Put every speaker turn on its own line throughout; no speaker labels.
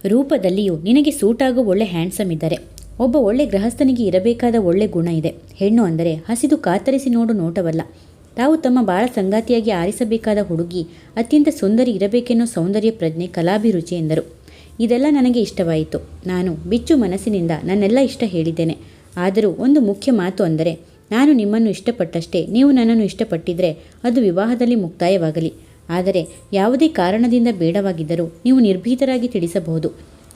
ರೂಪದಲ್ಲಿಯೂ ನಿನಗೆ ಸೂಟಾಗೋ ಒಳ್ಳೆ ಹ್ಯಾಂಡ್ಸಮ್ ಇದ್ದಾರೆ. ಒಬ್ಬ ಒಳ್ಳೆ ಗೃಹಸ್ಥನಿಗೆ ಇರಬೇಕಾದ ಒಳ್ಳೆ ಗುಣ ಇದೆ. ಹೆಣ್ಣು ಅಂದರೆ ಹಸಿದು ಕಾತರಿಸಿ ನೋಡು ನೋಟವಲ್ಲ. ತಾವು ತಮ್ಮ ಬಾಳ ಸಂಗಾತಿಯಾಗಿ ಆರಿಸಬೇಕಾದ ಹುಡುಗಿ ಅತ್ಯಂತ ಸುಂದರಿ ಇರಬೇಕೆನ್ನೋ ಸೌಂದರ್ಯ ಪ್ರಜ್ಞೆ ಕಲಾಭಿರುಚಿ ಎಂದರು. ಇದೆಲ್ಲ ನನಗೆ ಇಷ್ಟವಾಯಿತು. ನಾನು ಬಿಚ್ಚು ಮನಸ್ಸಿನಿಂದ ನನ್ನೆಲ್ಲ ಇಷ್ಟ ಹೇಳಿದ್ದೇನೆ. ಆದರೂ ಒಂದು ಮುಖ್ಯ ಮಾತು ಅಂದರೆ, ನಾನು ನಿಮ್ಮನ್ನು ಇಷ್ಟಪಟ್ಟಷ್ಟೇ ನೀವು ನನ್ನನ್ನು ಇಷ್ಟಪಟ್ಟಿದ್ರೆ ಅದು ವಿವಾಹದಲ್ಲಿ ಮುಕ್ತಾಯವಾಗಲಿ. ಆದರೆ ಯಾವುದೇ ಕಾರಣದಿಂದ ಬೇಡವಾಗಿದ್ದರೂ ನೀವು ನಿರ್ಭೀತರಾಗಿ ತಿಳಿಸಬಹುದು.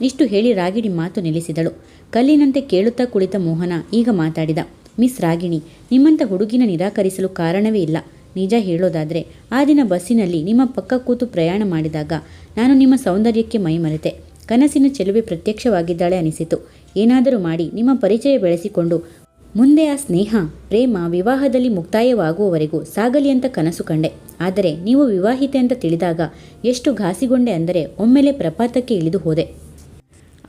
ಇಷ್ಟು ಹೇಳಿ ರಾಗಿಣಿ ಮಾತು ನಿಲ್ಲಿಸಿದಳು. ಕಲ್ಲಿನಂತೆ ಕೇಳುತ್ತಾ ಕುಳಿತ ಮೋಹನ ಈಗ ಮಾತಾಡಿದ. ಮಿಸ್ ರಾಗಿಣಿ, ನಿಮ್ಮಂಥ ಹುಡುಗಿನ ನಿರಾಕರಿಸಲು ಕಾರಣವೇ ಇಲ್ಲ. ನಿಜ ಹೇಳೋದಾದರೆ ಆ ದಿನ ಬಸ್ಸಿನಲ್ಲಿ ನಿಮ್ಮ ಪಕ್ಕ ಕೂತು ಪ್ರಯಾಣ ಮಾಡಿದಾಗ ನಾನು ನಿಮ್ಮ ಸೌಂದರ್ಯಕ್ಕೆ ಮೈಮರೆತೆ. ಕನಸಿನ ಚೆಲುವೆ ಪ್ರತ್ಯಕ್ಷವಾಗಿದ್ದಾಳೆ ಅನಿಸಿತು. ಏನಾದರೂ ಮಾಡಿ ನಿಮ್ಮ ಪರಿಚಯ ಬೆಳೆಸಿಕೊಂಡು ಮುಂದೆ ಆ ಸ್ನೇಹ ಪ್ರೇಮ ವಿವಾಹದಲ್ಲಿ ಮುಕ್ತಾಯವಾಗುವವರೆಗೂ ಸಾಗಲಿ ಅಂತ ಕನಸು ಕಂಡೆ. ಆದರೆ ನೀವು ವಿವಾಹಿತೆ ಅಂತ ತಿಳಿದಾಗ ಎಷ್ಟು ಘಾಸಿಗೊಂಡೆ ಅಂದರೆ ಒಮ್ಮೆಲೆ ಪ್ರಪಾತಕ್ಕೆ ಇಳಿದು ಹೋದೆ.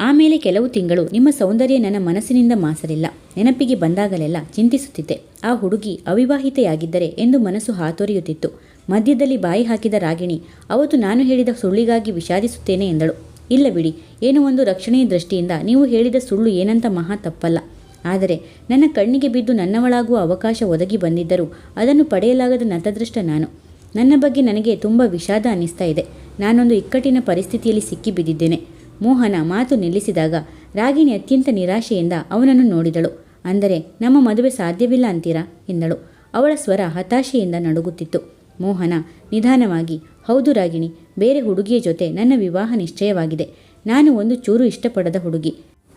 ಆಮೇಲೆ ಕೆಲವು ತಿಂಗಳು ನಿಮ್ಮ ಸೌಂದರ್ಯ ನನ್ನ ಮನಸ್ಸಿನಿಂದ ಮಾಸಲಿಲ್ಲ. ನೆನಪಿಗೆ ಬಂದಾಗಲೆಲ್ಲ ಚಿಂತಿಸುತ್ತಿದ್ದೆ, ಆ ಹುಡುಗಿ ಅವಿವಾಹಿತೆಯಾಗಿದ್ದರೆ ಎಂದು ಮನಸ್ಸು ಹಾತೊರೆಯುತ್ತಿತ್ತು. ಮಧ್ಯದಲ್ಲಿ ಬಾಯಿ ಹಾಕಿದ ರಾಗಿಣಿ, ಅವತ್ತು ನಾನು ಹೇಳಿದ ಸುಳ್ಳಿಗಾಗಿ ವಿಷಾದಿಸುತ್ತೇನೆ ಎಂದಳು. ಇಲ್ಲ ಬಿಡಿ, ಏನೋ ಒಂದು ರಕ್ಷಣೆಯ ದೃಷ್ಟಿಯಿಂದ ನೀವು ಹೇಳಿದ ಸುಳ್ಳು ಏನಂತ ಮಹಾ ತಪ್ಪಲ್ಲ. ಆದರೆ ನನ್ನ ಕಣ್ಣಿಗೆ ಬಿದ್ದು ನನ್ನವಳಾಗುವ ಅವಕಾಶ ಒದಗಿ ಬಂದಿದ್ದರೂ ಅದನ್ನು ಪಡೆಯಲಾಗದ ನತದೃಷ್ಟ ನಾನು. ನನ್ನ ಬಗ್ಗೆ ನನಗೆ ತುಂಬ ವಿಷಾದ ಅನ್ನಿಸ್ತಾ ಇದೆ. ನಾನೊಂದು ಇಕ್ಕಟ್ಟಿನ ಪರಿಸ್ಥಿತಿಯಲ್ಲಿ ಸಿಕ್ಕಿ ಬಿದ್ದಿದ್ದೇನೆ. ಮೋಹನ ಮಾತು ನಿಲ್ಲಿಸಿದಾಗ ರಾಗಿಣಿ ಅತ್ಯಂತ ನಿರಾಶೆಯಿಂದ ಅವನನ್ನು ನೋಡಿದಳು. ಅಂದರೆ ನಮ್ಮ ಮದುವೆ ಸಾಧ್ಯವಿಲ್ಲ ಅಂತೀರಾ ಎಂದಳು. ಅವಳ ಸ್ವರ ಹತಾಶೆಯಿಂದ ನಡುಗುತ್ತಿತ್ತು. ಮೋಹನ ನಿಧಾನವಾಗಿ, ಹೌದು ರಾಗಿಣಿ, ಬೇರೆ ಹುಡುಗಿಯ ಜೊತೆ ನನ್ನ ವಿವಾಹ ನಿಶ್ಚಯವಾಗಿದೆ. ನಾನು ಒಂದು ಚೂರು ಇಷ್ಟಪಡದ ಹುಡುಗಿ.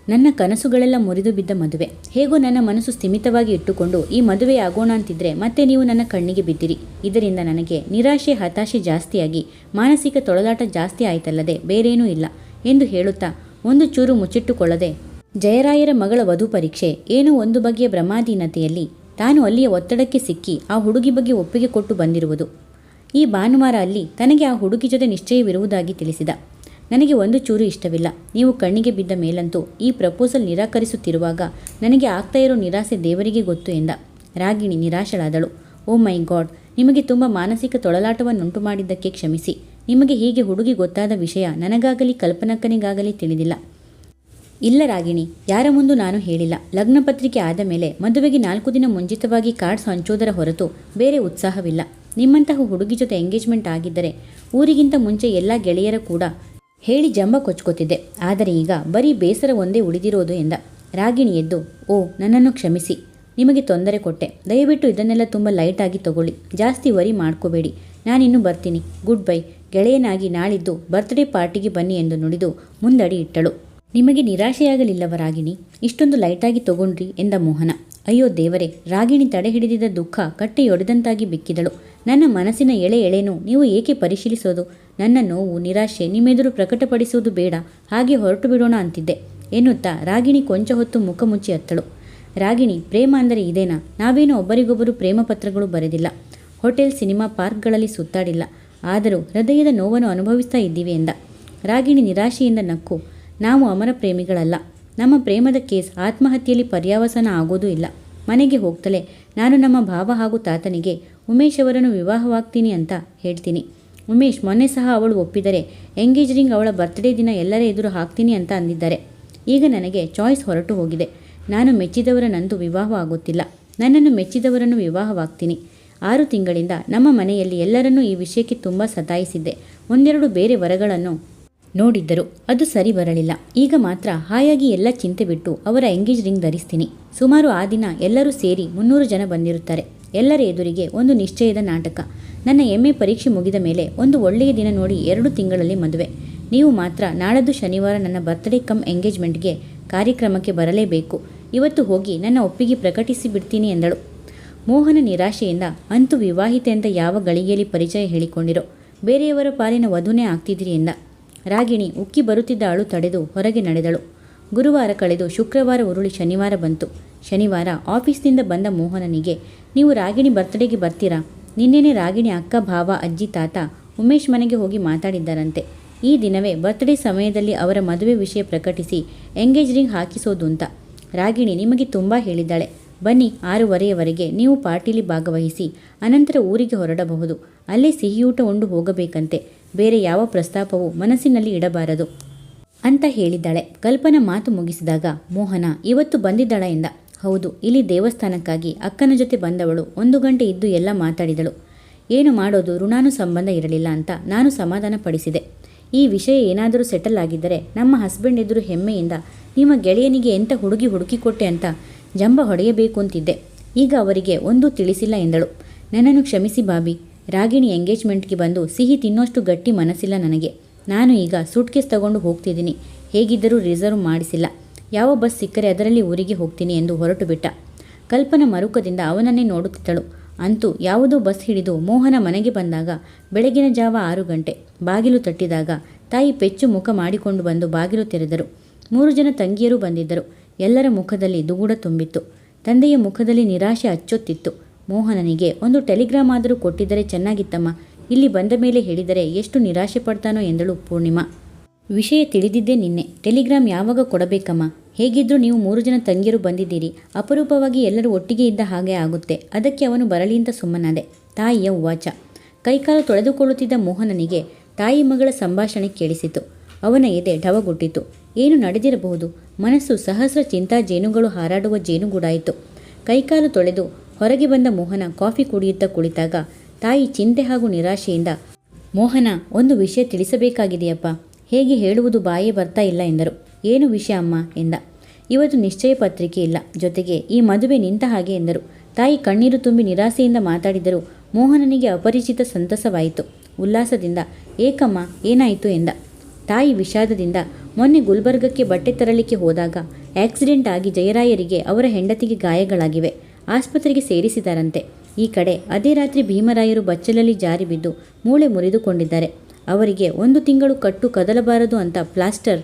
ನನ್ನ ಕನಸುಗಳೆಲ್ಲ ಮುರಿದು ಬಿದ್ದ ಮದುವೆ. ಹೇಗೋ ನನ್ನ ಮನಸ್ಸು ಸ್ಥಿಮಿತವಾಗಿ ಇಟ್ಟುಕೊಂಡು ಈ ಮದುವೆ ಆಗೋಣ ಅಂತಿದ್ರೆ ಮತ್ತೆ ನೀವು ನನ್ನ ಕಣ್ಣಿಗೆ ಬಿದ್ದಿರಿ. ಇದರಿಂದ ನನಗೆ ನಿರಾಶೆ ಹತಾಶೆ ಜಾಸ್ತಿಯಾಗಿ ಮಾನಸಿಕ ತೊಳಲಾಟ ಜಾಸ್ತಿ ಆಯ್ತಲ್ಲದೆ ಬೇರೇನೂ ಇಲ್ಲ ಎಂದು ಹೇಳುತ್ತಾ ಒಂದು ಚೂರು ಮುಚ್ಚಿಟ್ಟುಕೊಳ್ಳದೆ, ಜಯರಾಯರ ಮಗಳ ವಧು ಪರೀಕ್ಷೆ ಏನೋ ಒಂದು ಬಗೆಯ ಭ್ರಮಾಧೀನತೆಯಲ್ಲಿ ತಾನು ಅಲ್ಲಿಯ ಒತ್ತಡಕ್ಕೆ ಸಿಕ್ಕಿ ಆ ಹುಡುಗಿ ಬಗ್ಗೆ ಒಪ್ಪಿಗೆ ಕೊಟ್ಟು ಬಂದಿರುವುದು. ಈ ಭಾನುವಾರ ಅಲ್ಲಿ ತನಗೆ ಆ ಹುಡುಗಿ ಜೊತೆ ನಿಶ್ಚಯವಿರುವುದಾಗಿ ತಿಳಿಸಿದ. ನನಗೆ ಒಂದು ಚೂರು ಇಷ್ಟವಿಲ್ಲ. ನೀವು ಕಣ್ಣಿಗೆ ಬಿದ್ದ ಮೇಲಂತೂ ಈ ಪ್ರಪೋಸಲ್ ನಿರಾಕರಿಸುತ್ತಿರುವಾಗ ನನಗೆ ಆಗ್ತಾ ಇರೋ ನಿರಾಸೆ ದೇವರಿಗೆ ಗೊತ್ತು ಎಂದ. ರಾಗಿಣಿ ನಿರಾಶಳಾದಳು. ಓ ಮೈ ಗಾಡ್, ನಿಮಗೆ ತುಂಬ ಮಾನಸಿಕ ತೊಳಲಾಟವನ್ನುಂಟು ಮಾಡಿದ್ದಕ್ಕೆ ಕ್ಷಮಿಸಿ. ನಿಮಗೆ ಹೀಗೆ ಹುಡುಗಿ ಗೊತ್ತಾದ ವಿಷಯ ನನಗಾಗಲಿ ಕಲ್ಪನಕ್ಕನಿಗಾಗಲಿ ತಿಳಿದಿಲ್ಲ. ಇಲ್ಲ ರಾಗಿಣಿ, ಯಾರ ಮುಂದೆ ನಾನು ಹೇಳಿಲ್ಲ. ಲಗ್ನ ಪತ್ರಿಕೆ ಆದ ಮೇಲೆ ಮದುವೆಗೆ 4 ದಿನ ಮುಂಚಿತವಾಗಿ ಕಾರ್ಡ್ಸ್ ಹಂಚೋದರ ಹೊರತು ಬೇರೆ ಉತ್ಸಾಹವಿಲ್ಲ. ನಿಮ್ಮಂತಹ ಹುಡುಗಿ ಜೊತೆ ಎಂಗೇಜ್ಮೆಂಟ್ ಆಗಿದ್ದರೆ ಊರಿಗಿಂತ ಮುಂಚೆ ಎಲ್ಲ ಗೆಳೆಯರ ಕೂಡ ಹೇಳಿ ಜಂಬ ಕೊಚ್ಕೋತಿದ್ದೆ. ಆದರೆ ಈಗ ಬರೀ ಬೇಸರ ಒಂದೇ ಉಳಿದಿರೋದು ಎಂದ. ರಾಗಿಣಿ ಎದ್ದು, ಓ ನನ್ನನ್ನು ಕ್ಷಮಿಸಿ, ನಿಮಗೆ ತೊಂದರೆ ಕೊಟ್ಟೆ. ದಯವಿಟ್ಟು ಇದನ್ನೆಲ್ಲ ತುಂಬ ಲೈಟಾಗಿ ತಗೊಳ್ಳಿ. ಜಾಸ್ತಿ ವರಿ ಮಾಡ್ಕೋಬೇಡಿ. ನಾನಿನ್ನು ಬರ್ತೀನಿ. Good bye. ಗೆಳೆಯನಾಗಿ ನಾಳಿದ್ದು ಬರ್ತ್ಡೇ ಪಾರ್ಟಿಗೆ ಬನ್ನಿ ಎಂದು ನುಡಿದು ಮುಂದಡಿ ಇಟ್ಟಳು. ನಿಮಗೆ ನಿರಾಶೆಯಾಗಲಿಲ್ಲವ ರಾಗಿಣಿ? ಇಷ್ಟೊಂದು ಲೈಟಾಗಿ ತಗೊಂಡ್ರಿ ಎಂದ ಮೋಹನ. ಅಯ್ಯೋ ದೇವರೇ! ರಾಗಿಣಿ ತಡೆ ಹಿಡಿದಿದ್ದ ದುಃಖ ಕಟ್ಟೆಯೊಡೆದಂತಾಗಿ ಬಿಕ್ಕಿದಳು. ನನ್ನ ಮನಸ್ಸಿನ ಎಳೆನೂ ನೀವು ಏಕೆ ಪರಿಶೀಲಿಸೋದು? ನನ್ನ ನೋವು ನಿರಾಶೆ ನಿಮ್ಮೆದುರು ಪ್ರಕಟಪಡಿಸುವುದು ಬೇಡ, ಹಾಗೆ ಹೊರಟು ಬಿಡೋಣ ಅಂತಿದ್ದೆ ಎನ್ನುತ್ತಾ ರಾಗಿಣಿ ಕೊಂಚ ಹೊತ್ತು ಮುಖ ಮುಚ್ಚಿ ಅತ್ತಳು. ರಾಗಿಣಿ, ಪ್ರೇಮ ಅಂದರೆ ಇದೇನಾ? ನಾವೇನೋ ಒಬ್ಬರಿಗೊಬ್ಬರು ಪ್ರೇಮ ಪತ್ರಗಳು ಬರೆದಿಲ್ಲ, ಹೋಟೆಲ್ ಸಿನಿಮಾ ಪಾರ್ಕ್ಗಳಲ್ಲಿ ಸುತ್ತಾಡಿಲ್ಲ. ಆದರೂ ಹೃದಯದ ನೋವನ್ನು ಅನುಭವಿಸ್ತಾ ಇದ್ದೀವಿ ಎಂದ. ರಾಗಿಣಿ ನಿರಾಶೆಯಿಂದ ನಕ್ಕು, ನಾವು ಅಮರ ಪ್ರೇಮಿಗಳಲ್ಲ. ನಮ್ಮ ಪ್ರೇಮದ ಕೇಸ್ ಆತ್ಮಹತ್ಯೆಯಲ್ಲಿ ಪರ್ಯಾವಸಾನ ಆಗೋದೂ ಇಲ್ಲ. ಮನೆಗೆ ಹೋಗ್ತಲೇ ನಾನು ನಮ್ಮ ಭಾವ ಹಾಗೂ ತಾತನಿಗೆ ಉಮೇಶ್ ಅವರನ್ನು ವಿವಾಹವಾಗ್ತೀನಿ ಅಂತ ಹೇಳ್ತೀನಿ. ಉಮೇಶ್ ಮೊನ್ನೆ ಸಹ ಅವಳು ಒಪ್ಪಿದರೆ ಎಂಗೇಜ್ ರಿಂಗ್ ಅವಳ ಬರ್ತ್ಡೇ ದಿನ ಎಲ್ಲರ ಎದುರು ಹಾಕ್ತೀನಿ ಅಂತ ಅಂದಿದ್ದಾರೆ. ಈಗ ನನಗೆ ಚಾಯ್ಸ್ ಹೊರಟು ಹೋಗಿದೆ. ನಾನು ಮೆಚ್ಚಿದವರನ್ನಂತೂ ವಿವಾಹ ಆಗುತ್ತಿಲ್ಲ. ನನ್ನನ್ನು ಮೆಚ್ಚಿದವರನ್ನು ವಿವಾಹವಾಗ್ತೀನಿ. 6 ತಿಂಗಳಿಂದ ನಮ್ಮ ಮನೆಯಲ್ಲಿ ಎಲ್ಲರನ್ನೂ ಈ ವಿಷಯಕ್ಕೆ ತುಂಬ ಸತಾಯಿಸಿದ್ದೆ. ಒಂದೆರಡು ಬೇರೆ ವರಗಳನ್ನು ನೋಡಿದ್ದರು, ಅದು ಸರಿ ಬರಲಿಲ್ಲ. ಈಗ ಮಾತ್ರ ಹಾಯಾಗಿ ಎಲ್ಲ ಚಿಂತೆ ಬಿಟ್ಟು ಅವರ ಎಂಗೇಜ್ ರಿಂಗ್ ಧರಿಸ್ತೀನಿ. ಸುಮಾರು ಆ ದಿನ ಎಲ್ಲರೂ ಸೇರಿ 300 ಜನ ಬಂದಿರುತ್ತಾರೆ. ಎಲ್ಲರ ಎದುರಿಗೆ ಒಂದು ನಿಶ್ಚಯದ ನಾಟಕ. ನನ್ನ MA ಪರೀಕ್ಷೆ ಮುಗಿದ ಮೇಲೆ ಒಂದು ಒಳ್ಳೆಯ ದಿನ ನೋಡಿ 2 ತಿಂಗಳಲ್ಲಿ ಮದುವೆ. ನೀವು ಮಾತ್ರ ನಾಳದ್ದು ಶನಿವಾರ ನನ್ನ ಬರ್ತ್ಡೇ ಕಮ್ ಎಂಗೇಜ್ಮೆಂಟ್ಗೆ ಕಾರ್ಯಕ್ರಮಕ್ಕೆ ಬರಲೇಬೇಕು. ಇವತ್ತು ಹೋಗಿ ನನ್ನ ಒಪ್ಪಿಗೆ ಪ್ರಕಟಿಸಿ ಬಿಡ್ತೀನಿ ಎಂದಳು. ಮೋಹನ ನಿರಾಶೆಯಿಂದ, ಅಂತೂ ವಿವಾಹಿತೆ ಅಂತ ಯಾವ ಗಳಿಗೆಯಲ್ಲಿ ಪರಿಚಯ ಹೇಳಿಕೊಂಡಿರೋ, ಬೇರೆಯವರ ಪಾಲಿನ ವಧುನೇ ಆಗ್ತಿದ್ದೀರಿ ಎಂದ. ರಾಗಿಣಿ ಉಕ್ಕಿ ಬರುತ್ತಿದ್ದ ಅಳು ತಡೆದು ಹೊರಗೆ ನಡೆದಳು. ಗುರುವಾರ ಕಳೆದು ಶುಕ್ರವಾರ ಉರುಳಿ ಶನಿವಾರ ಬಂತು. ಶನಿವಾರ ಆಫೀಸ್ನಿಂದ ಬಂದ ಮೋಹನನಿಗೆ, ನೀವು ರಾಗಿಣಿ ಬರ್ತ್ಡೇಗೆ ಬರ್ತೀರಾ? ನಿನ್ನೆನೇ ರಾಗಿಣಿ ಅಕ್ಕ, ಭಾವ, ಅಜ್ಜಿ, ತಾತ ಉಮೇಶ್ ಮನೆಗೆ ಹೋಗಿ ಮಾತಾಡಿದ್ದಾರಂತೆ. ಈ ದಿನವೇ ಬರ್ತ್ಡೇ ಸಮಯದಲ್ಲಿ ಅವರ ಮದುವೆ ವಿಷಯ ಪ್ರಕಟಿಸಿ ಎಂಗೇಜ್ ರಿಂಗ್ ಹಾಕಿಸೋದು ಅಂತ. ರಾಗಿಣಿ ನಿಮಗೆ ತುಂಬ ಹೇಳಿದ್ದಾಳೆ. ಬನ್ನಿ, 6:30ವರೆಗೆ ನೀವು ಪಾರ್ಟಿಲಿ ಭಾಗವಹಿಸಿ ಅನಂತರ ಊರಿಗೆ ಹೊರಡಬಹುದು. ಅಲ್ಲೇ ಸಿಹಿಯೂಟ ಉಂಡು ಹೋಗಬೇಕಂತೆ. ಬೇರೆ ಯಾವ ಪ್ರಸ್ತಾಪವೂ ಮನಸ್ಸಿನಲ್ಲಿ ಇಡಬಾರದು. ಅಂತ ಹೇಳಿದ್ದಾಳೆ. ಕಲ್ಪನಾ ಮಾತು ಮುಗಿಸಿದಾಗ ಮೋಹನ ಇವತ್ತು ಬಂದಿದ್ದಾಳ ಎಂದ. ಹೌದು, ಇಲ್ಲಿ ದೇವಸ್ಥಾನಕ್ಕಾಗಿ ಅಕ್ಕನ ಜೊತೆ ಬಂದವಳು. 1 ಗಂಟೆ ಇದ್ದು ಎಲ್ಲ ಮಾತಾಡಿದಳು. ಏನು ಮಾಡೋದು, ಋಣಾನು ಸಂಬಂಧ ಇರಲಿಲ್ಲ ಅಂತ ನಾನು ಸಮಾಧಾನ ಪಡಿಸಿದೆ. ಈ ವಿಷಯ ಏನಾದರೂ ಸೆಟಲ್ ಆಗಿದ್ದರೆ ನಮ್ಮ ಹಸ್ಬೆಂಡ್ ಎದುರು ಹೆಮ್ಮೆಯಿಂದ ನಿಮ್ಮ ಗೆಳೆಯನಿಗೆ ಎಂಥ ಹುಡುಗಿ ಹುಡುಕಿಕೊಟ್ಟೆ ಅಂತ ಜಂಬ ಹೊಡೆಯಬೇಕು ಅಂತಿದ್ದೆ. ಈಗ ಅವರಿಗೆ ಒಂದೂ ತಿಳಿಸಿಲ್ಲ ಎಂದಳು. ನನ್ನನ್ನು ಕ್ಷಮಿಸಿ ಬಾಬಿ. ರಾಗಿಣಿ ಎಂಗೇಜ್ಮೆಂಟ್ಗೆ ಬಂದು ಸಿಹಿ ತಿನ್ನೋಷ್ಟು ಗಟ್ಟಿ ಮನಸ್ಸಿಲ್ಲ ನನಗೆ. ನಾನು ಈಗ ಸೂಟ್ಕೇಸ್ ತಗೊಂಡು ಹೋಗ್ತಿದ್ದೀನಿ. ಹೇಗಿದ್ದರೂ ರಿಸರ್ವ್ ಮಾಡಿಸಿಲ್ಲ. ಯಾವ ಬಸ್ ಸಿಕ್ಕರೆ ಅದರಲ್ಲಿ ಊರಿಗೆ ಹೋಗ್ತೀನಿ ಎಂದು ಹೊರಟು ಬಿಟ್ಟ. ಕಲ್ಪನಾ ಮರುಕದಿಂದ ಅವನನ್ನೇ ನೋಡುತ್ತಿದ್ದಳು. ಅಂತೂ ಯಾವುದೋ ಬಸ್ ಹಿಡಿದು ಮೋಹನ ಮನೆಗೆ ಬಂದಾಗ ಬೆಳಗಿನ ಜಾವ 6 ಗಂಟೆ. ಬಾಗಿಲು ತಟ್ಟಿದಾಗ ತಾಯಿ ಪೆಚ್ಚು ಮುಖ ಮಾಡಿಕೊಂಡು ಬಂದು ಬಾಗಿಲು ತೆರೆದರು. 3 ಜನ ತಂಗಿಯರು ಬಂದಿದ್ದರು. ಎಲ್ಲರ ಮುಖದಲ್ಲಿ ದುಗುಡ ತುಂಬಿತ್ತು. ತಂದೆಯ ಮುಖದಲ್ಲಿ ನಿರಾಶೆ ಅಚ್ಚೊತ್ತಿತ್ತು. ಮೋಹನನಿಗೆ ಒಂದು ಟೆಲಿಗ್ರಾಮ್ ಆದರೂ ಕೊಟ್ಟಿದ್ದರೆ ಚೆನ್ನಾಗಿತ್ತಮ್ಮ. ಇಲ್ಲಿ ಬಂದ ಮೇಲೆ ಹೇಳಿದರೆ ಎಷ್ಟು ನಿರಾಶೆ ಪಡ್ತಾನೋ ಎಂದಳು ಪೂರ್ಣಿಮಾ. ವಿಷಯ ತಿಳಿದಿದ್ದೇ ನಿನ್ನೆ. ಟೆಲಿಗ್ರಾಮ್ ಯಾವಾಗ ಕೊಡಬೇಕಮ್ಮ? ಹೇಗಿದ್ರೂ ನೀವು 3 ಜನ ತಂಗಿಯರು ಬಂದಿದ್ದೀರಿ. ಅಪರೂಪವಾಗಿ ಎಲ್ಲರೂ ಒಟ್ಟಿಗೆ ಇದ್ದ ಹಾಗೆ ಆಗುತ್ತೆ. ಅದಕ್ಕೆ ಅವನು ಬರಲಿ ಅಂತ ಸುಮ್ಮನಾದೆ. ತಾಯಿಯ ಉವಾಚ. ಕೈಕಾಲು ತೊಳೆದುಕೊಳ್ಳುತ್ತಿದ್ದ ಮೋಹನನಿಗೆ ತಾಯಿ ಮಗಳ ಸಂಭಾಷಣೆ ಕೇಳಿಸಿತು. ಅವನ ಎದೆ ಢವಗುಟ್ಟಿತು. ಏನು ನಡೆದಿರಬಹುದು? ಮನಸ್ಸು ಸಹಸ್ರ ಚಿಂತಾ ಜೇನುಗಳು ಹಾರಾಡುವ ಜೇನುಗೂಡಾಯಿತು. ಕೈಕಾಲು ತೊಳೆದು ಹೊರಗೆ ಬಂದ ಮೋಹನ ಕಾಫಿ ಕುಡಿಯುತ್ತಾ ಕುಳಿತಾಗ ತಾಯಿ ಚಿಂತೆ ಹಾಗೂ ನಿರಾಶೆಯಿಂದ, ಮೋಹನ, ಒಂದು ವಿಷಯ ತಿಳಿಸಬೇಕಾಗಿದೆಯಪ್ಪ. ಹೇಗೆ ಹೇಳುವುದು ಬಾಯೇ ಬರ್ತಾ ಇಲ್ಲ ಎಂದರು. ಏನು ವಿಷಯ ಅಮ್ಮ ಎಂದ. ಇವತ್ತು ನಿಶ್ಚಯ ಪತ್ರಿಕೆ ಇಲ್ಲ, ಜೊತೆಗೆ ಈ ಮದುವೆ ನಿಂತ ಹಾಗೆ ಎಂದರು. ತಾಯಿ ಕಣ್ಣೀರು ತುಂಬಿ ನಿರಾಸೆಯಿಂದ ಮಾತಾಡಿದರೂ ಮೋಹನನಿಗೆ ಅಪರಿಚಿತ ಸಂತಸವಾಯಿತು. ಉಲ್ಲಾಸದಿಂದ, ಏಕಮ್ಮ, ಏನಾಯಿತು ಎಂದ. ತಾಯಿ ವಿಷಾದದಿಂದ, ಮೊನ್ನೆ ಗುಲ್ಬರ್ಗಕ್ಕೆ ಬಟ್ಟೆ ತರಲಿಕ್ಕೆ ಹೋದಾಗ ಆಕ್ಸಿಡೆಂಟ್ ಆಗಿ ಜಯರಾಯರಿಗೆ ಅವರ ಹೆಂಡತಿಗೆ ಗಾಯಗಳಾಗಿವೆ. ಆಸ್ಪತ್ರೆಗೆ ಸೇರಿಸಿದಾರಂತೆ. ಈ ಕಡೆ ಅದೇ ರಾತ್ರಿ ಭೀಮರಾಯರು ಬಚ್ಚಲಲ್ಲಿ ಜಾರಿ ಬಿದ್ದು ಮೂಳೆ ಮುರಿದುಕೊಂಡಿದ್ದಾರೆ. ಅವರಿಗೆ 1 ತಿಂಗಳು ಕಟ್ಟು ಕದಲಬಾರದು ಅಂತ ಪ್ಲಾಸ್ಟರ್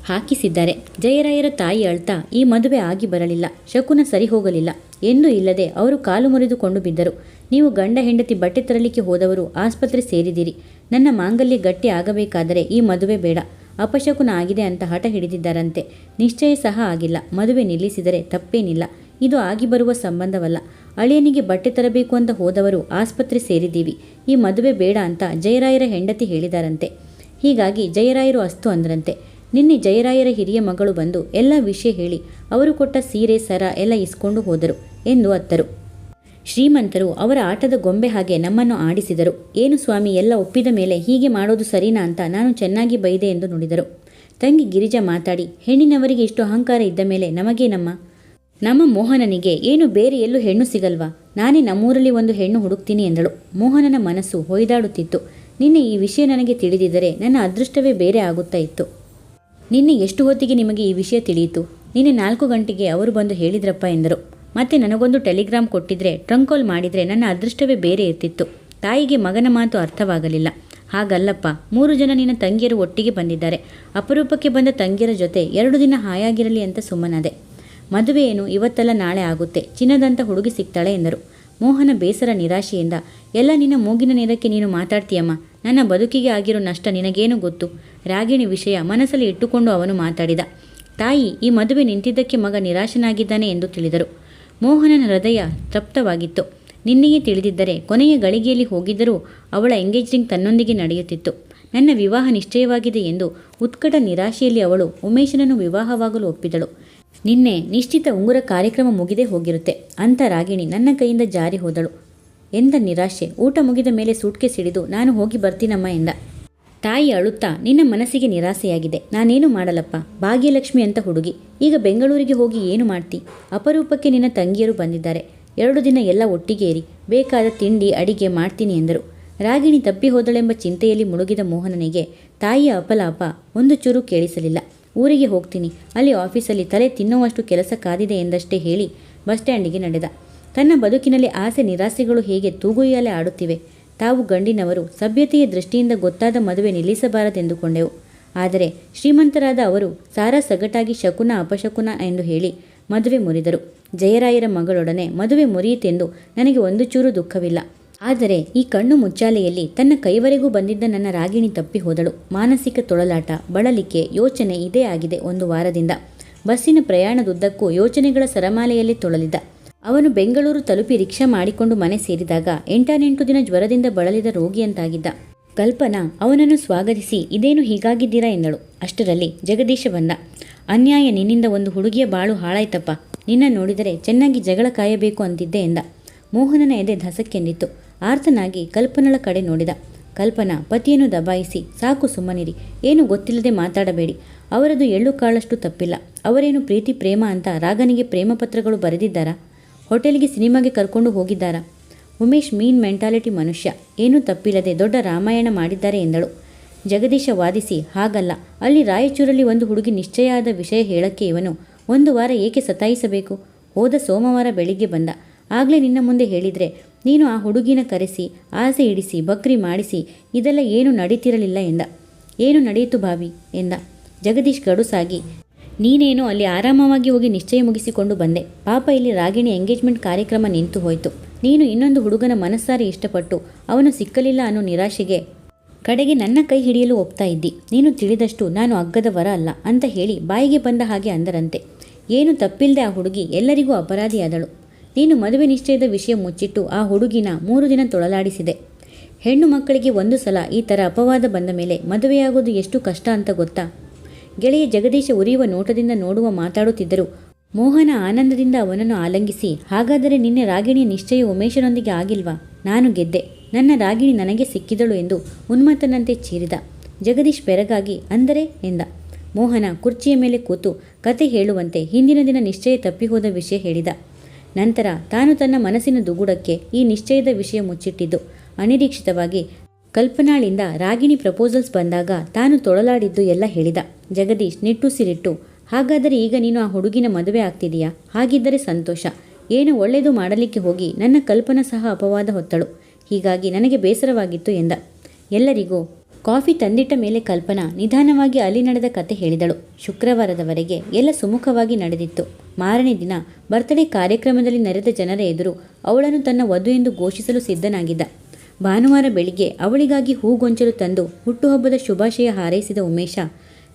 ಹಾಕಿಸಿದ್ದಾರೆ. ಜಯರಾಯರ ತಾಯಿ ಅಳ್ತಾ, ಈ ಮದುವೆ ಆಗಿ ಬರಲಿಲ್ಲ, ಶಕುನ ಸರಿ ಹೋಗಲಿಲ್ಲ ಎಂದೂ ಇಲ್ಲದೆ ಅವರು ಕಾಲು ಮುರಿದುಕೊಂಡು ಬಿದ್ದರು. ನೀವು ಗಂಡ ಹೆಂಡತಿ ಬಟ್ಟೆ ತರಲಿಕ್ಕೆ ಹೋದವರು ಆಸ್ಪತ್ರೆ ಸೇರಿದಿರಿ. ನನ್ನ ಮಾಂಗಲ್ಯ ಗಟ್ಟಿ ಆಗಬೇಕಾದರೆ ಈ ಮದುವೆ ಬೇಡ, ಅಪಶಕುನ ಆಗಿದೆ ಅಂತ ಹಠ ಹಿಡಿದಿದ್ದಾರಂತೆ. ನಿಶ್ಚಯ ಸಹ ಆಗಿಲ್ಲ. ಮದುವೆ ನಿಲ್ಲಿಸಿದರೆ ತಪ್ಪೇನಿಲ್ಲ. ಇದು ಆಗಿ ಬರುವ ಸಂಬಂಧವಲ್ಲ. ಅಳಿಯನಿಗೆ ಬಟ್ಟೆ ತರಬೇಕು ಅಂತ ಹೋದವರು ಆಸ್ಪತ್ರೆ ಸೇರಿದ್ದೀವಿ. ಈ ಮದುವೆ ಬೇಡ ಅಂತ ಜಯರಾಯರ ಹೆಂಡತಿ ಹೇಳಿದಾರಂತೆ. ಹೀಗಾಗಿ ಜಯರಾಯರು ಅಸ್ತು ಅಂದ್ರಂತೆ. ನಿನ್ನೆ ಜಯರಾಯರ ಹಿರಿಯ ಮಗಳು ಬಂದು ಎಲ್ಲ ವಿಷಯ ಹೇಳಿ ಅವರು ಕೊಟ್ಟ ಸೀರೆ ಸರ ಎಲ್ಲ ಇಸ್ಕೊಂಡು ಹೋದರು ಎಂದು ಅತ್ತರು. ಶ್ರೀಮಂತರು ಅವರ ಆಟದ ಗೊಂಬೆ ಹಾಗೆ ನಮ್ಮನ್ನು ಆಡಿಸಿದರು. ಏನು ಸ್ವಾಮಿ, ಎಲ್ಲ ಒಪ್ಪಿದ ಮೇಲೆ ಹೀಗೆ ಮಾಡೋದು ಸರಿನಾ ಅಂತ ನಾನು ಚೆನ್ನಾಗಿ ಬೈದೆ ಎಂದು ನುಡಿದರು. ತಂಗಿ ಗಿರಿಜಾ ಮಾತಾಡಿ, ಹೆಣ್ಣಿನವರಿಗೆ ಇಷ್ಟು ಅಹಂಕಾರ ಇದ್ದ ಮೇಲೆ ನಮ್ಮ ಮೋಹನನಿಗೆ ಏನು ಬೇರೆ ಎಲ್ಲೂ ಹೆಣ್ಣು ಸಿಗಲ್ವಾ? ನಾನೇ ನಮ್ಮೂರಲ್ಲಿ ಒಂದು ಹೆಣ್ಣು ಹುಡುಕ್ತೀನಿ ಎಂದಳು. ಮೋಹನನ ಮನಸ್ಸು ಹೊಯ್ದಾಡುತ್ತಿತ್ತು. ನಿನ್ನೆ ಈ ವಿಷಯ ನನಗೆ ತಿಳಿದಿದ್ದರೆ ನನ್ನ ಅದೃಷ್ಟವೇ ಬೇರೆ ಆಗುತ್ತಾ ಇತ್ತು. ನಿನ್ನೆ ಎಷ್ಟು ಹೊತ್ತಿಗೆ ನಿಮಗೆ ಈ ವಿಷಯ ತಿಳಿಯಿತು? ನಿನ್ನೆ 4 ಗಂಟೆಗೆ ಅವರು ಬಂದು ಹೇಳಿದ್ರಪ್ಪ ಎಂದರು. ಮತ್ತೆ ನನಗೊಂದು ಟೆಲಿಗ್ರಾಮ್ ಕೊಟ್ಟಿದ್ರೆ, ಟ್ರಂಕ್ ಕಾಲ್ ಮಾಡಿದರೆ ನನ್ನ ಅದೃಷ್ಟವೇ ಬೇರೆ ಇರ್ತಿತ್ತು. ತಾಯಿಗೆ ಮಗನ ಮಾತು ಅರ್ಥವಾಗಲಿಲ್ಲ. ಹಾಗಲ್ಲಪ್ಪ, 3 ಜನ ನಿನ್ನ ತಂಗಿಯರು ಒಟ್ಟಿಗೆ ಬಂದಿದ್ದಾರೆ. ಅಪರೂಪಕ್ಕೆ ಬಂದ ತಂಗಿಯರ ಜೊತೆ 2 ದಿನ ಹಾಯಾಗಿರಲಿ ಅಂತ ಸುಮ್ಮನಾದೆ. ಮದುವೆ ಏನು ಇವತ್ತಲ್ಲ ನಾಳೆ ಆಗುತ್ತೆ. ಚಿನ್ನದಂತ ಹುಡುಗಿ ಸಿಗ್ತಾಳೆ ಎಂದರು. ಮೋಹನ ಬೇಸರ ನಿರಾಶೆಯಿಂದ, ಎಲ್ಲ ನಿನ್ನ ಮೂಗಿನ ನೇರಕ್ಕೆ ನೀನು ಮಾತಾಡ್ತೀಯಮ್ಮ. ನನ್ನ ಬದುಕಿಗೆ ಆಗಿರೋ ನಷ್ಟ ನಿನಗೇನು ಗೊತ್ತು? ರಾಗಿಣಿ ವಿಷಯ ಮನಸ್ಸಲ್ಲಿ ಇಟ್ಟುಕೊಂಡು ಅವನು ಮಾತಾಡಿದ. ತಾಯಿ ಈ ಮದುವೆ ನಿಂತಿದ್ದಕ್ಕೆ ಮಗ ನಿರಾಶನಾಗಿದ್ದಾನೆ ಎಂದು ತಿಳಿದರು. ಮೋಹನನ ಹೃದಯ ತಪ್ತವಾಗಿತ್ತು. ನಿನ್ನೆಯೇ ತಿಳಿದಿದ್ದರೆ ಕೊನೆಯ ಗಳಿಗೆಯಲ್ಲಿ ಹೋಗಿದ್ದರೂ ಅವಳ ಎಂಗೇಜಿಂಗ್ ತನ್ನೊಂದಿಗೆ ನಡೆಯುತ್ತಿತ್ತು. ನನ್ನ ವಿವಾಹ ನಿಶ್ಚಯವಾಗಿದೆ ಎಂದು ಉತ್ಕಟ ನಿರಾಶೆಯಲ್ಲಿ ಅವಳು ಉಮೇಶನನ್ನು ವಿವಾಹವಾಗಲು ಒಪ್ಪಿದಳು. ನಿನ್ನೆ ನಿಶ್ಚಿತ ಉಂಗುರ ಕಾರ್ಯಕ್ರಮ ಮುಗಿದೇ ಹೋಗಿರುತ್ತೆ ಅಂತ ರಾಗಿಣಿ ನನ್ನ ಕೈಯಿಂದ ಜಾರಿ ಹೋದಳು. ಎಂದ ನಿರಾಶೆ. ಊಟ ಮುಗಿದ ಮೇಲೆ ಸೂಟ್ಕೇಸ್ ಹಿಡಿದು ನಾನು ಹೋಗಿ ಬರ್ತೀನಮ್ಮ ಎಂದ. ತಾಯಿ ಅಳುತ್ತಾ, ನಿನ್ನ ಮನಸ್ಸಿಗೆ ನಿರಾಸೆಯಾಗಿದೆ. ನಾನೇನು ಮಾಡಲಪ್ಪ. ಭಾಗ್ಯಲಕ್ಷ್ಮಿ ಅಂತ ಹುಡುಗಿ ಈಗ ಬೆಂಗಳೂರಿಗೆ ಹೋಗಿ ಏನು ಮಾಡ್ತಿ? ಅಪರೂಪಕ್ಕೆ ನಿನ್ನ ತಂಗಿಯರು ಬಂದಿದ್ದಾರೆ. 2 ದಿನ ಎಲ್ಲ ಒಟ್ಟಿಗೆ ಏರಿ ಬೇಕಾದ ತಿಂಡಿ ಅಡಿಗೆ ಮಾಡ್ತೀನಿ ಎಂದರು. ರಾಗಿಣಿ ತಪ್ಪಿ ಹೋದಳೆಂಬ ಚಿಂತೆಯಲ್ಲಿ ಮುಳುಗಿದ ಮೋಹನನಿಗೆ ತಾಯಿಯ ಅಪಲಾಪ ಒಂದು ಚೂರು ಕೇಳಿಸಲಿಲ್ಲ. ಊರಿಗೆ ಹೋಗ್ತೀನಿ, ಅಲ್ಲಿ ಆಫೀಸಲ್ಲಿ ತಲೆ ತಿನ್ನುವಷ್ಟು ಕೆಲಸ ಕಾದಿದೆ ಎಂದಷ್ಟೇ ಹೇಳಿ ಬಸ್ ಸ್ಟ್ಯಾಂಡಿಗೆ ನಡೆದ. ತನ್ನ ಬದುಕಿನಲ್ಲಿ ಆಸೆ ನಿರಾಸೆಗಳು ಹೇಗೆ ತೂಗುಯ್ಯಾಲೆ ಆಡುತ್ತಿವೆ. ತಾವು ಗಂಡಿನವರು ಸಭ್ಯತೆಯ ದೃಷ್ಟಿಯಿಂದ ಗೊತ್ತಾದ ಮದುವೆ ನಿಲ್ಲಿಸಬಾರದೆಂದುಕೊಂಡೆವು. ಆದರೆ ಶ್ರೀಮಂತರಾದ ಅವರು ಸಾರಾ ಸಗಟಾಗಿ ಶಕುನ ಅಪಶಕುನ ಎಂದು ಹೇಳಿ ಮದುವೆ ಮುರಿದರು. ಜಯರಾಯರ ಮಗಳೊಡನೆ ಮದುವೆ ಮುರಿಯಿತೆಂದು ನನಗೆ ಒಂದು ಚೂರು ದುಃಖವಿಲ್ಲ. ಆದರೆ ಈ ಕಣ್ಣು ಮುಚ್ಚಾಲೆಯಲ್ಲಿ ತನ್ನ ಕೈವರೆಗೂ ಬಂದಿದ್ದ ನನ್ನ ರಾಗಿಣಿ ತಪ್ಪಿ ಹೋದಳು. ಮಾನಸಿಕ ತೊಳಲಾಟ, ಬಳಲಿಕೆ, ಯೋಚನೆ ಇದೇ ಆಗಿದೆ 1 ವಾರದಿಂದ. ಬಸ್ಸಿನ ಪ್ರಯಾಣದುದ್ದಕ್ಕೂ ಯೋಚನೆಗಳ ಸರಮಾಲೆಯಲ್ಲಿ ತೊಳಲಿದ್ದ ಅವನು ಬೆಂಗಳೂರು ತಲುಪಿ ರಿಕ್ಷಾ ಮಾಡಿಕೊಂಡು ಮನೆ ಸೇರಿದಾಗ 8 ದಿನ ಜ್ವರದಿಂದ ಬಳಲಿದ ರೋಗಿಯಂತಾಗಿದ್ದ. ಕಲ್ಪನಾ ಅವನನ್ನು ಸ್ವಾಗತಿಸಿ ಇದೇನು ಹೀಗಾಗಿದ್ದೀರಾ ಎಂದಳು. ಅಷ್ಟರಲ್ಲಿ ಜಗದೀಶ ಬಂದ. ಅನ್ಯಾಯ, ನಿನ್ನಿಂದ ಒಂದು ಹುಡುಗಿಯ ಬಾಳು ಹಾಳಾಯ್ತಪ್ಪ. ನಿನ್ನ ನೋಡಿದರೆ ಚೆನ್ನಾಗಿ ಜಗಳ ಕಾಯಬೇಕು ಅಂತಿದ್ದೆ ಎಂದ. ಮೋಹನನ ಎದೆ ಧಸಕ್ಕೆಂದಿತ್ತು. ಆರ್ತನಾಗಿ ಕಲ್ಪನಳ ಕಡೆ ನೋಡಿದ. ಕಲ್ಪನಾ ಪತಿಯನ್ನು ದಬಾಯಿಸಿ, ಸಾಕು ಸುಮ್ಮನಿರಿ, ಏನು ಗೊತ್ತಿಲ್ಲದೆ ಮಾತಾಡಬೇಡಿ. ಅವರದು ಎಳ್ಳು ಕಾಳಷ್ಟು ತಪ್ಪಿಲ್ಲ. ಅವರೇನು ಪ್ರೀತಿ ಪ್ರೇಮ ಅಂತ ರಾಗನಿಗೆ ಪ್ರೇಮ ಪತ್ರಗಳು ಬರೆದಿದ್ದಾರಾ? ಹೋಟೆಲ್ಗೆ ಸಿನಿಮಾಗೆ ಕರ್ಕೊಂಡು ಹೋಗಿದ್ದಾರಾ? ಉಮೇಶ್ ಮೀನ್ ಮೆಂಟಾಲಿಟಿ ಮನುಷ್ಯ, ಏನೂ ತಪ್ಪಿಲ್ಲದೆ ದೊಡ್ಡ ರಾಮಾಯಣ ಮಾಡಿದ್ದಾರೆ ಎಂದಳು. ಜಗದೀಶ ವಾದಿಸಿ, ಹಾಗಲ್ಲ, ಅಲ್ಲಿ ರಾಯಚೂರಲ್ಲಿ ಒಂದು ಹುಡುಗಿ ನಿಶ್ಚಯ ಆದ ವಿಷಯ ಹೇಳಕ್ಕೆ ಇವನು 1 ವಾರ ಏಕೆ ಸತಾಯಿಸಬೇಕು? ಹೋದ ಸೋಮವಾರ ಬೆಳಿಗ್ಗೆ ಬಂದ. ಆಗಲೇ ನಿನ್ನ ಮುಂದೆ ಹೇಳಿದರೆ ನೀನು ಆ ಹುಡುಗಿನ ಕರೆಸಿ ಆಸೆ ಇಡಿಸಿ ಬಕ್ರಿ ಮಾಡಿಸಿ ಇದೆಲ್ಲ ಏನು ನಡೀತಿರಲಿಲ್ಲ ಎಂದ. ಏನು ನಡೆಯಿತು ಭಾವಿ ಎಂದ. ಜಗದೀಶ್ ಗಡುಸಾಗಿ, ನೀನೇನೋ ಅಲ್ಲಿ ಆರಾಮವಾಗಿ ಹೋಗಿ ನಿಶ್ಚಯ ಮುಗಿಸಿಕೊಂಡು ಬಂದೆ. ಪಾಪ ಇಲ್ಲಿ ರಾಗಿಣಿ ಎಂಗೇಜ್ಮೆಂಟ್ ಕಾರ್ಯಕ್ರಮ ನಿಂತು ಹೋಯಿತು. ನೀನು ಇನ್ನೊಂದು ಹುಡುಗನ ಮನಸ್ಸಾರಿ ಇಷ್ಟಪಟ್ಟು ಅವನು ಸಿಕ್ಕಲಿಲ್ಲ ಅನ್ನೋ ನಿರಾಶೆಗೆ ಕಡೆಗೆ ನನ್ನ ಕೈ ಹಿಡಿಯಲು ಒಪ್ತಾ ಇದ್ದಿ. ನೀನು ತಿಳಿದಷ್ಟು ನಾನು ಅಗ್ಗದ ವರ ಅಲ್ಲ ಅಂತ ಹೇಳಿ ಬಾಯಿಗೆ ಬಂದ ಹಾಗೆ ಅಂದರಂತೆ. ಏನು ತಪ್ಪಿಲ್ಲದೆ ಆ ಹುಡುಗಿ ಎಲ್ಲರಿಗೂ ಅಪರಾಧಿಯಾದಳು. ನೀನು ಮದುವೆ ನಿಶ್ಚಯದ ವಿಷಯ ಮುಚ್ಚಿಟ್ಟು ಆ ಹುಡುಗಿನ 3 ದಿನ ತೊಳಲಾಡಿಸಿದೆ. ಹೆಣ್ಣು ಮಕ್ಕಳಿಗೆ ಒಂದು ಸಲ ಈ ಥರ ಅಪವಾದ ಬಂದ ಮೇಲೆ ಮದುವೆಯಾಗೋದು ಎಷ್ಟು ಕಷ್ಟ ಅಂತ ಗೊತ್ತಾ? ಗೆಳೆಯ ಜಗದೀಶ ಉರಿಯುವ ನೋಟದಿಂದ ನೋಡುವ ಮಾತಾಡುತ್ತಿದ್ದರು. ಮೋಹನ ಆನಂದದಿಂದ ಅವನನ್ನು ಆಲಂಗಿಸಿ, ಹಾಗಾದರೆ ನಿನ್ನೆ ರಾಗಿಣಿಯ ನಿಶ್ಚಯ ಉಮೇಶನೊಂದಿಗೆ ಆಗಿಲ್ವಾ? ನಾನು ಗೆದ್ದೆ, ನನ್ನ ರಾಗಿಣಿ ನನಗೆ ಸಿಕ್ಕಿದಳು ಎಂದು ಉನ್ಮತ್ತನಂತೆ ಚೀರಿದ. ಜಗದೀಶ್ ಬೆರಗಾಗಿ, ಅಂದರೆ ಎಂದ. ಮೋಹನ ಕುರ್ಚಿಯ ಮೇಲೆ ಕೂತು ಕತೆ ಹೇಳುವಂತೆ ಹಿಂದಿನ ದಿನ ನಿಶ್ಚಯ ತಪ್ಪಿಹೋದ ವಿಷಯ ಹೇಳಿದ. ನಂತರ ತಾನು ತನ್ನ ಮನಸ್ಸಿನ ದುಗುಡಕ್ಕೆ ಈ ನಿಶ್ಚಯದ ವಿಷಯ ಮುಚ್ಚಿಟ್ಟಿದ್ದು. ಅನಿರೀಕ್ಷಿತವಾಗಿ ಕಲ್ಪನಾಳಿಂದ ರಾಗಿಣಿ ಪ್ರಪೋಸಲ್ಸ್ ಬಂದಾಗ ತಾನು ತೊಳಲಾಡಿದ್ದು ಎಲ್ಲ ಹೇಳಿದ. ಜಗದೀಶ್ ನಿಟ್ಟುಸಿರಿಟ್ಟು, ಹಾಗಾದರೆ ಈಗ ನೀನು ಆ ಹುಡುಗಿನ ಮದುವೆ ಆಗ್ತಿದೆಯಾ? ಹಾಗಿದ್ದರೆ ಸಂತೋಷ. ಏನು ಒಳ್ಳೆಯದು ಮಾಡಲಿಕ್ಕೆ ಹೋಗಿ ನನ್ನ ಕಲ್ಪನಾ ಸಹ ಅಪವಾದ ಹೊತ್ತಳು. ಹೀಗಾಗಿ ನನಗೆ ಬೇಸರವಾಗಿತ್ತು ಎಂದ. ಎಲ್ಲರಿಗೂ ಕಾಫಿ ತಂದಿಟ್ಟ ಮೇಲೆ ಕಲ್ಪನಾ ನಿಧಾನವಾಗಿ ಅಲ್ಲಿ ನಡೆದ ಕತೆ ಹೇಳಿದಳು. ಶುಕ್ರವಾರದವರೆಗೆ ಎಲ್ಲ ಸುಮುಖವಾಗಿ ನಡೆದಿತ್ತು. ಮಾರನೇ ದಿನ ಬರ್ತ್ಡೇ ಕಾರ್ಯಕ್ರಮದಲ್ಲಿ ನೆರೆದ ಜನರ ಎದುರು ಅವಳನ್ನು ತನ್ನ ವಧು ಎಂದು ಘೋಷಿಸಲು ಸಿದ್ಧನಾಗಿದ್ದ. ಭಾನುವಾರ ಬೆಳಿಗ್ಗೆ ಅವಳಿಗಾಗಿ ಹೂಗೊಂಚಲು ತಂದು ಹುಟ್ಟುಹಬ್ಬದ ಶುಭಾಶಯ ಹಾರೈಸಿದ ಉಮೇಶ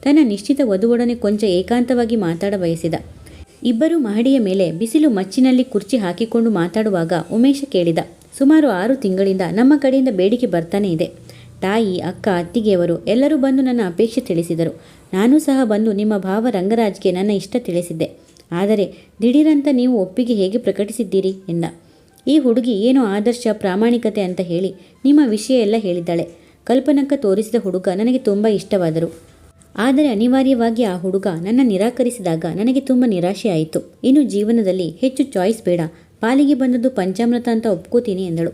ತನ್ನ ನಿಶ್ಚಿತ ವಧುವೊಡನೆ ಕೊಂಚ ಏಕಾಂತವಾಗಿ ಮಾತಾಡ ಬಯಸಿದ. ಇಬ್ಬರು ಮಹಡಿಯ ಮೇಲೆ ಬಿಸಿಲು ಮಚ್ಚಿನಲ್ಲಿ ಕುರ್ಚಿ ಹಾಕಿಕೊಂಡು ಮಾತಾಡುವಾಗ ಉಮೇಶ ಕೇಳಿದ, ಸುಮಾರು 6 ತಿಂಗಳಿಂದ ನಮ್ಮ ಕಡೆಯಿಂದ ಬೇಡಿಕೆ ಬರ್ತಾನೆ ಇದೆ. ತಾಯಿ, ಅಕ್ಕ, ಅತ್ತಿಗೆಯವರು ಎಲ್ಲರೂ ಬಂದು ನನ್ನ ಅಪೇಕ್ಷೆ ತಿಳಿಸಿದರು. ನಾನೂ ಸಹ ಬಂದು ನಿಮ್ಮ ಭಾವ ರಂಗರಾಜ್ಗೆ ನನ್ನ ಇಷ್ಟ ತಿಳಿಸಿದ್ದೆ. ಆದರೆ ದಿಢೀರಂತ ನೀವು ಒಪ್ಪಿಗೆ ಹೇಗೆ ಪ್ರಕಟಿಸಿದ್ದೀರಿ ಎಂದ. ಈ ಹುಡುಗಿ ಏನೋ ಆದರ್ಶ ಪ್ರಾಮಾಣಿಕತೆ ಅಂತ ಹೇಳಿ ನಿಮ್ಮ ವಿಷಯ ಎಲ್ಲ ಹೇಳಿದ್ದಾಳೆ. ಕಲ್ಪನಕ್ಕ ತೋರಿಸಿದ ಹುಡುಗ ನನಗೆ ತುಂಬ ಇಷ್ಟವಾದರು. ಆದರೆ ಅನಿವಾರ್ಯವಾಗಿ ಆ ಹುಡುಗ ನನ್ನ ನಿರಾಕರಿಸಿದಾಗ ನನಗೆ ತುಂಬ ನಿರಾಶೆ ಆಯಿತು. ಇನ್ನು ಜೀವನದಲ್ಲಿ ಹೆಚ್ಚು ಚಾಯ್ಸ್ ಬೇಡ, ಪಾಲಿಗೆ ಬಂದದ್ದು ಪಂಚಾಮೃತ ಅಂತ ಒಪ್ಕೋತೀನಿ ಎಂದಳು.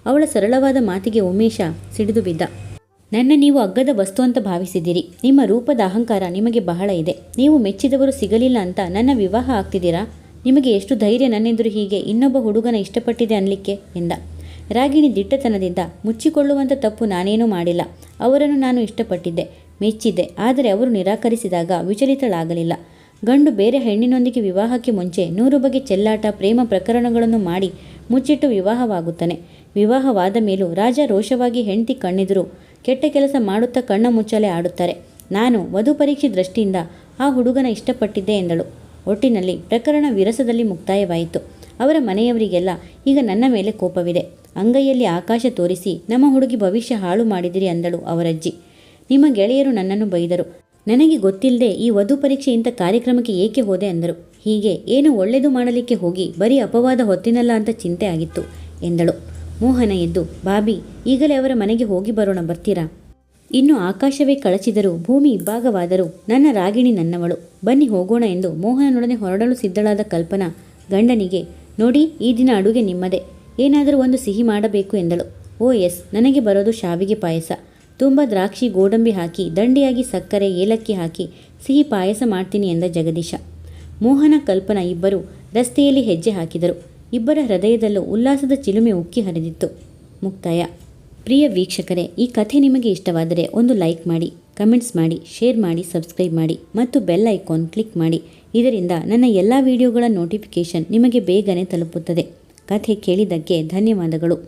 ಅವಳ ಸರಳವಾದ ಮಾತಿಗೆ ಉಮೇಶ ಸಿಡಿದು ಬಿದ್ದ. ನನ್ನ ನೀವು ಅಗ್ಗದ ವಸ್ತು ಅಂತ ಭಾವಿಸಿದ್ದೀರಿ. ನಿಮ್ಮ ರೂಪದ ಅಹಂಕಾರ ನಿಮಗೆ ಬಹಳ ಇದೆ. ನೀವು ಮೆಚ್ಚಿದವರು ಸಿಗಲಿಲ್ಲ ಅಂತ ನನ್ನ ವಿವಾಹ ಆಗ್ತಿದ್ದೀರಾ? ನಿಮಗೆ ಎಷ್ಟು ಧೈರ್ಯ ನನ್ನೆದುರು ಹೀಗೆ ಇನ್ನೊಬ್ಬ ಹುಡುಗನ ಇಷ್ಟಪಟ್ಟಿದೆ ಅನ್ಲಿಕ್ಕೆ ಎಂದ. ರಾಗಿಣಿ ದಿಟ್ಟತನದಿಂದ, ಮುಚ್ಚಿಕೊಳ್ಳುವಂಥ ತಪ್ಪು ನಾನೇನೂ ಮಾಡಿಲ್ಲ. ಅವರನ್ನು ನಾನು ಇಷ್ಟಪಟ್ಟಿದ್ದೆ, ಮೆಚ್ಚಿದ್ದೆ. ಆದರೆ ಅವರು ನಿರಾಕರಿಸಿದಾಗ ವಿಚಲಿತಳಾಗಲಿಲ್ಲ. ಗಂಡು ಬೇರೆ ಹೆಣ್ಣಿನೊಂದಿಗೆ ವಿವಾಹಕ್ಕೆ ಮುಂಚೆ 100 ಬಗೆ ಚೆಲ್ಲಾಟ ಪ್ರೇಮ ಪ್ರಕರಣಗಳನ್ನು ಮಾಡಿ ಮುಚ್ಚಿಟ್ಟು ವಿವಾಹವಾಗುತ್ತಾನೆ. ವಿವಾಹವಾದ ಮೇಲೂ ರಾಜ ರೋಷವಾಗಿ ಹೆಂಡತಿ ಕಣ್ಣೆದುರು ಕೆಟ್ಟ ಕೆಲಸ ಮಾಡುತ್ತಾ ಕಣ್ಣ ಮುಚ್ಚಾಲೆ ಆಡುತ್ತಾರೆ. ನಾನು ವಧು ಪರೀಕ್ಷೆ ದೃಷ್ಟಿಯಿಂದ ಆ ಹುಡುಗನ ಇಷ್ಟಪಟ್ಟಿದ್ದೆ ಎಂದಳು. ಒಟ್ಟಿನಲ್ಲಿ ಪ್ರಕರಣ ವಿರಸದಲ್ಲಿ ಮುಕ್ತಾಯವಾಯಿತು. ಅವರ ಮನೆಯವರಿಗೆಲ್ಲ ಈಗ ನನ್ನ ಮೇಲೆ ಕೋಪವಿದೆ. ಅಂಗೈಯಲ್ಲಿ ಆಕಾಶ ತೋರಿಸಿ ನಮ್ಮ ಹುಡುಗಿ ಭವಿಷ್ಯ ಹಾಳು ಮಾಡಿದಿರಿ ಅಂದಳು ಅವರಜ್ಜಿ. ನಿಮ್ಮ ಗೆಳೆಯರು ನನ್ನನ್ನು ಬೈದರು. ನನಗೆ ಗೊತ್ತಿಲ್ಲದೆ ಈ ವಧು ಪರೀಕ್ಷೆ ಇಂಥ ಕಾರ್ಯಕ್ರಮಕ್ಕೆ ಏಕೆ ಹೋದೆ ಅಂದರು. ಹೀಗೆ ಏನು ಒಳ್ಳೆಯದು ಮಾಡಲಿಕ್ಕೆ ಹೋಗಿ ಬರೀ ಅಪವಾದ ಹೊತ್ತಿನಲ್ಲ ಅಂತ ಚಿಂತೆ ಆಗಿತ್ತು ಎಂದಳು. ಮೋಹನ ಎದ್ದು, ಬಾಬಿ, ಈಗಲೇ ಅವರ ಮನೆಗೆ ಹೋಗಿ ಬರೋಣ, ಬರ್ತೀರಾ? ಇನ್ನು ಆಕಾಶವೇ ಕಳಚಿದರೂ ಭೂಮಿ ಇಬ್ಬಾಗವಾದರೂ ನನ್ನ ರಾಗಿಣಿ ನನ್ನವಳು, ಬನ್ನಿ ಹೋಗೋಣ ಎಂದು ಮೋಹನನೊಡನೆ ಹೊರಡಲು ಸಿದ್ಧಳಾದ ಕಲ್ಪನಾ ಗಂಡನಿಗೆ, ನೋಡಿ, ಈ ದಿನ ಅಡುಗೆ ನಿಮ್ಮದೇ, ಏನಾದರೂ ಒಂದು ಸಿಹಿ ಮಾಡಬೇಕು ಎಂದಳು. ಓ ಎಸ್, ನನಗೆ ಬರೋದು ಶಾವಿಗೆ ಪಾಯಸ. ತುಂಬ ದ್ರಾಕ್ಷಿ ಗೋಡಂಬಿ ಹಾಕಿ ದಂಡಿಯಾಗಿ ಸಕ್ಕರೆ ಏಲಕ್ಕಿ ಹಾಕಿ ಸಿಹಿ ಪಾಯಸ ಮಾಡ್ತೀನಿ ಎಂದ ಜಗದೀಶ. ಮೋಹನ ಕಲ್ಪನಾ ಇಬ್ಬರು ರಸ್ತೆಯಲ್ಲಿ ಹೆಜ್ಜೆ ಹಾಕಿದರು. ಇಬ್ಬರ ಹೃದಯದಲ್ಲೂ ಉಲ್ಲಾಸದ ಚಿಲುಮೆ ಉಕ್ಕಿ ಹರಿದಿತ್ತು. ಮುಕ್ತಾಯ. ಪ್ರಿಯ ವೀಕ್ಷಕರೇ, ಈ ಕಥೆ ನಿಮಗೆ ಇಷ್ಟವಾದರೆ ಒಂದು ಲೈಕ್ ಮಾಡಿ, ಕಮೆಂಟ್ಸ್ ಮಾಡಿ, ಶೇರ್ ಮಾಡಿ, ಸಬ್ಸ್ಕ್ರೈಬ್ ಮಾಡಿ ಮತ್ತು ಬೆಲ್ ಐಕಾನ್ ಕ್ಲಿಕ್ ಮಾಡಿ. ಇದರಿಂದ ನನ್ನ ಎಲ್ಲ ವಿಡಿಯೋಗಳ ನೋಟಿಫಿಕೇಷನ್ ನಿಮಗೆ ಬೇಗನೆ ತಲುಪುತ್ತದೆ. ಕಥೆ ಕೇಳಿದ್ದಕ್ಕೆ ಧನ್ಯವಾದಗಳು.